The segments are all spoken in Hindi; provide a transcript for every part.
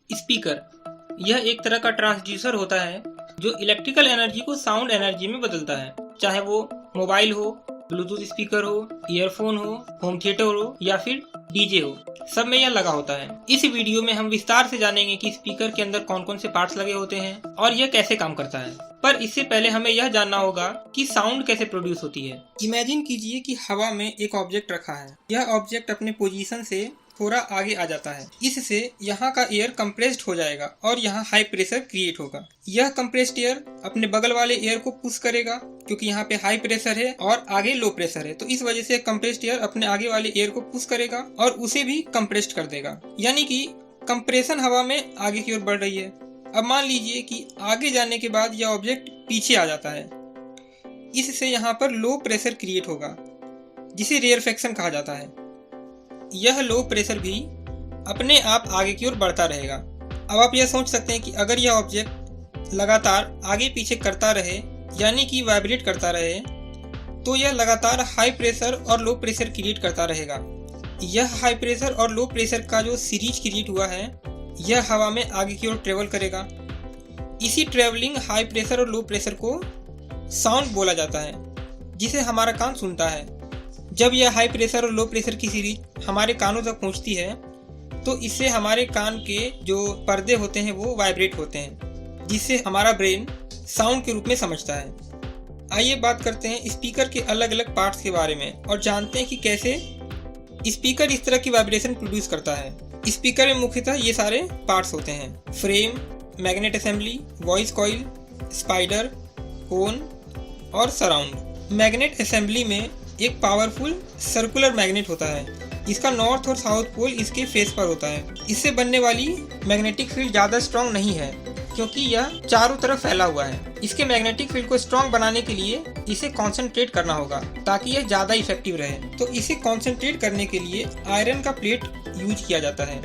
स्पीकर यह एक तरह का ट्रांसड्यूसर होता है जो इलेक्ट्रिकल एनर्जी को साउंड एनर्जी में बदलता है, चाहे वो मोबाइल हो, ब्लूटूथ स्पीकर हो, ईयरफोन हो, होम थिएटर हो या फिर डीजे हो, सब में यह लगा होता है। इस वीडियो में हम विस्तार से जानेंगे कि स्पीकर के अंदर कौन कौन से पार्ट्स लगे होते हैं और यह कैसे काम करता है। पर इससे पहले हमें यह जानना होगा कि साउंड कैसे प्रोड्यूस होती है। इमेजिन कीजिए कि हवा में एक ऑब्जेक्ट रखा है। यह ऑब्जेक्ट अपने पोजीशन से थोड़ा आगे आ जाता है। इससे यहाँ का एयर कंप्रेस्ड हो जाएगा और यहाँ हाई प्रेशर क्रिएट होगा। यह कंप्रेस्ड एयर अपने बगल वाले एयर को पुश करेगा क्योंकि यहाँ पे हाई प्रेशर है और आगे लो प्रेशर है, तो इस वजह से कंप्रेस्ड एयर अपने आगे वाले एयर को पुश करेगा और उसे भी कंप्रेस्ड कर देगा, यानी कि कंप्रेशन हवा में आगे की ओर बढ़ रही है। अब मान लीजिए कि आगे जाने के बाद यह ऑब्जेक्ट पीछे आ जाता है। इससे यहाँ पर लो प्रेशर क्रिएट होगा जिसे रेयरफेक्शन कहा जाता है। यह लो प्रेशर भी अपने आप आगे की ओर बढ़ता रहेगा। अब आप यह सोच सकते हैं कि अगर यह ऑब्जेक्ट लगातार आगे पीछे करता रहे, यानी कि वाइब्रेट करता रहे, तो यह लगातार हाई प्रेशर और लो प्रेशर क्रिएट करता रहेगा। यह हाई प्रेशर और लो प्रेशर का जो सीरीज क्रिएट हुआ है, यह हवा में आगे की ओर ट्रेवल करेगा। इसी ट्रेवलिंग हाई प्रेशर और लो प्रेशर को साउंड बोला जाता है, जिसे हमारा कान सुनता है। जब यह हाई प्रेशर और लो प्रेशर की सीरीज हमारे कानों तक पहुंचती है तो इससे हमारे कान के जो पर्दे होते हैं वो वाइब्रेट होते हैं, जिससे हमारा ब्रेन साउंड के रूप में समझता है। आइए बात करते हैं स्पीकर के अलग अलग पार्ट्स के बारे में और जानते हैं कि कैसे स्पीकर इस तरह की वाइब्रेशन प्रोड्यूस करता है। स्पीकर में मुख्यतः ये सारे पार्ट्स होते हैं: frame, magnet assembly, voice coil, spider, cone और सराउंड। मैग्नेट असेंबली में एक पावरफुल सर्कुलर मैग्नेट होता है। इसका नॉर्थ और साउथ पोल इसके फेस पर होता है। इससे बनने वाली मैग्नेटिक फील्ड ज़्यादा स्ट्रॉन्ग नहीं है क्योंकि यह चारों तरफ फैला हुआ है। इसके मैग्नेटिक फील्ड को स्ट्रॉन्ग बनाने के लिए इसे कंसंट्रेट करना होगा ताकि यह ज़्यादा इफेक्टिव रहे। तो इसे कंसंट्रेट करने के लिए आयरन का प्लेट यूज किया जाता है।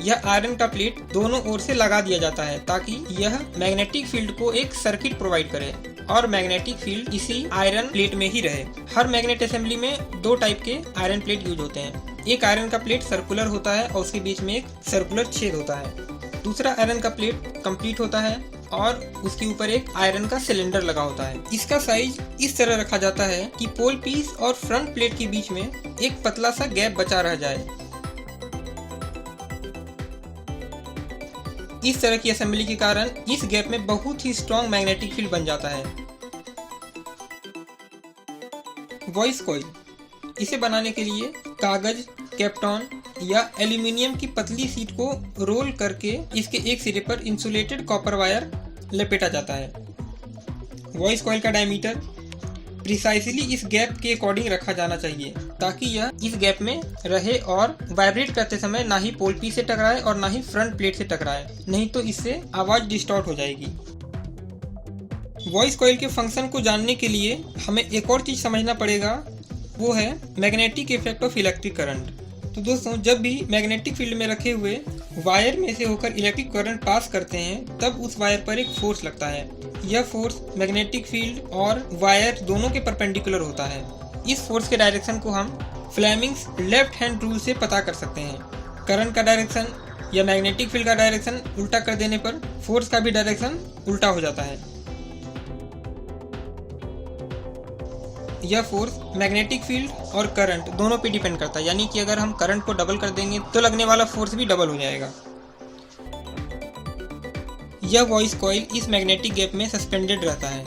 यह आयरन का प्लेट दोनों ओर से लगा दिया जाता है ताकि यह मैग्नेटिक फील्ड को एक सर्किट प्रोवाइड करे और मैग्नेटिक फील्ड इसी आयरन प्लेट में ही रहे। हर मैग्नेट असेंबली में दो टाइप के आयरन प्लेट यूज होते हैं। एक आयरन का प्लेट सर्कुलर होता है और उसके बीच में एक सर्कुलर छेद होता है। दूसरा आयरन का प्लेट कंप्लीट होता है और उसके ऊपर एक आयरन का सिलेंडर लगा होता है। इसका साइज इस तरह रखा जाता है कि पोल पीस और फ्रंट प्लेट के बीच में एक पतला सा गैप बचा रह जाए। इस तरह की असेंबली के कारण इस गैप में बहुत ही स्ट्रॉन्ग मैग्नेटिक फील्ड बन जाता है। वॉइस कॉइल, इसे बनाने के लिए कागज, कैप्टॉन या एल्यूमिनियम की पतली शीट को रोल करके इसके एक सिरे पर इंसुलेटेड कॉपर वायर लपेटा जाता है। वॉइस कॉइल का डायमीटर प्रिसाइसली इस गैप के अकॉर्डिंग रखा जाना चाहिए ताकि यह इस गैप में रहे और वाइब्रेट करते समय ना ही पोल पीस से टकराए और ना ही फ्रंट प्लेट से टकराए, नहीं तो इससे आवाज डिस्टॉर्ट हो जाएगी। वॉइस कॉइल के फंक्शन को जानने के लिए हमें एक और चीज समझना पड़ेगा, वो है magnetic effect of electric current. तो दोस्तों, जब भी मैग्नेटिक फील्ड में रखे हुए वायर में से होकर इलेक्ट्रिक करंट पास करते हैं तब उस वायर पर एक फोर्स लगता है। यह फोर्स मैग्नेटिक फील्ड और वायर दोनों के परपेंडिकुलर होता है। इस फोर्स के डायरेक्शन को हम फ्लेमिंग्स लेफ्ट हैंड रूल से पता कर सकते हैं। करंट का डायरेक्शन या मैग्नेटिक फील्ड का डायरेक्शन उल्टा कर देने पर फोर्स का भी डायरेक्शन उल्टा हो जाता है। यह फोर्स मैग्नेटिक फील्ड और करंट दोनों पे डिपेंड करता है, यानी कि अगर हम करंट को डबल कर देंगे तो लगने वाला फोर्स भी डबल हो जाएगा। यह वॉइस कॉइल इस मैग्नेटिक गैप में सस्पेंडेड रहता है।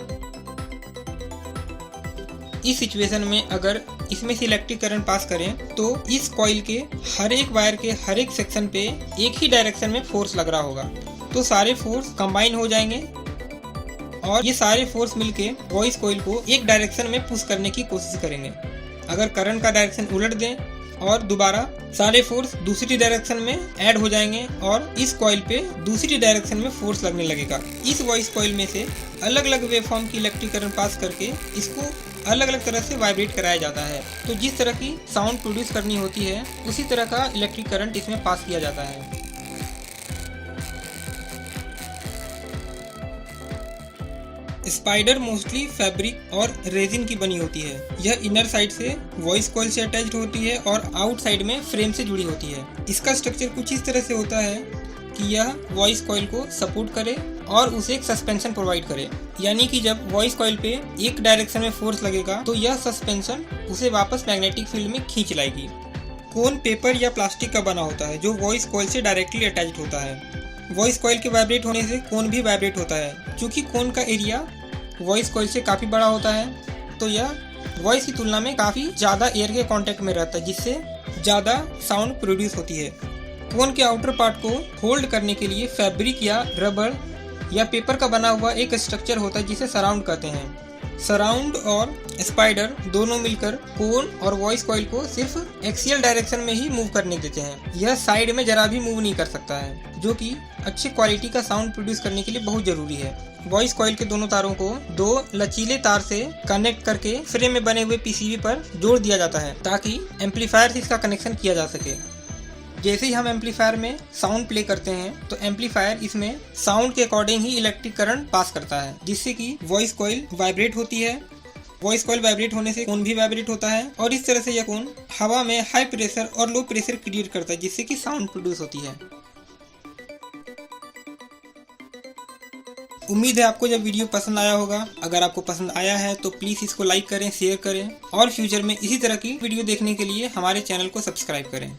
इस सिचुएशन में अगर इसमें से इलेक्ट्रिक करंट पास करें तो इस कॉइल के हर एक वायर के हर एक सेक्शन पे एक ही डायरेक्शन में फोर्स लग रहा होगा, तो सारे फोर्स कंबाइन हो जाएंगे और ये सारे फोर्स मिलके वॉइस कॉइल को एक डायरेक्शन में पुश करने की कोशिश करेंगे। अगर करंट का डायरेक्शन उलट दें और दोबारा सारे फोर्स दूसरी डायरेक्शन में ऐड हो जाएंगे और इस कॉइल पे दूसरी डायरेक्शन में फोर्स लगने लगेगा। इस वॉइस कॉइल में से अलग अलग वेवफॉर्म की इलेक्ट्रिक करंट पास करके इसको अलग अलग तरह से वाइब्रेट कराया जाता है। तो जिस तरह की साउंड प्रोड्यूस करनी होती है उसी तरह का इलेक्ट्रिक करंट इसमें पास किया जाता है। स्पाइडर मोस्टली फैब्रिक और रेजिन की बनी होती है। यह इनर साइड से वॉइस कॉइल से अटैच्ड होती है और आउट साइड में फ्रेम से जुड़ी होती है। इसका स्ट्रक्चर कुछ इस तरह से होता है कि यह वॉइस कॉइल को सपोर्ट करे और उसे एक सस्पेंशन प्रोवाइड करे। यानी कि जब वॉइस कॉइल पे एक डायरेक्शन में फोर्स लगेगा तो यह सस्पेंशन उसे वापस मैग्नेटिक फील्ड में खींच लाएगी। कोन पेपर या प्लास्टिक का बना होता है जो वॉइस कॉइल से डायरेक्टली अटैच्ड होता है। वॉइस कॉइल के वाइब्रेट होने से कोन भी वाइब्रेट होता है। चूँकि कोन का एरिया वॉइस कॉइल से काफ़ी बड़ा होता है तो यह वॉइस की तुलना में काफ़ी ज़्यादा एयर के कांटेक्ट में रहता है, जिससे ज़्यादा साउंड प्रोड्यूस होती है। कोन के आउटर पार्ट को होल्ड करने के लिए फैब्रिक या रबर या पेपर का बना हुआ एक स्ट्रक्चर होता है जिसे सराउंड कहते हैं। सराउंड और स्पाइडर दोनों मिलकर कोन और वॉइस कॉइल को सिर्फ एक्सियल डायरेक्शन में ही मूव करने देते हैं। यह साइड में जरा भी मूव नहीं कर सकता है, जो कि अच्छी क्वालिटी का साउंड प्रोड्यूस करने के लिए बहुत जरूरी है। वॉइस कॉइल के दोनों तारों को दो लचीले तार से कनेक्ट करके फ्रेम में बने हुए पीसीबी पर जोड़ दिया जाता है ताकि एम्पलीफायर से इसका कनेक्शन किया जा सके। जैसे ही हम एम्पलीफायर में साउंड प्ले करते हैं तो एम्पलीफायर इसमें साउंड के अकॉर्डिंग ही इलेक्ट्रिक करंट पास करता है, जिससे कि वॉइस कॉइल वाइब्रेट होती है। वॉइस कॉइल वाइब्रेट होने से कोन भी वाइब्रेट होता है और इस तरह से यह कोन हवा में हाई प्रेशर और लो प्रेशर क्रिएट करता है, जिससे कि साउंड प्रोड्यूस होती है। उम्मीद है आपको जब वीडियो पसंद आया होगा। अगर आपको पसंद आया है तो प्लीज़ इसको लाइक करें, शेयर करें और फ्यूचर में इसी तरह की वीडियो देखने के लिए हमारे चैनल को सब्सक्राइब करें।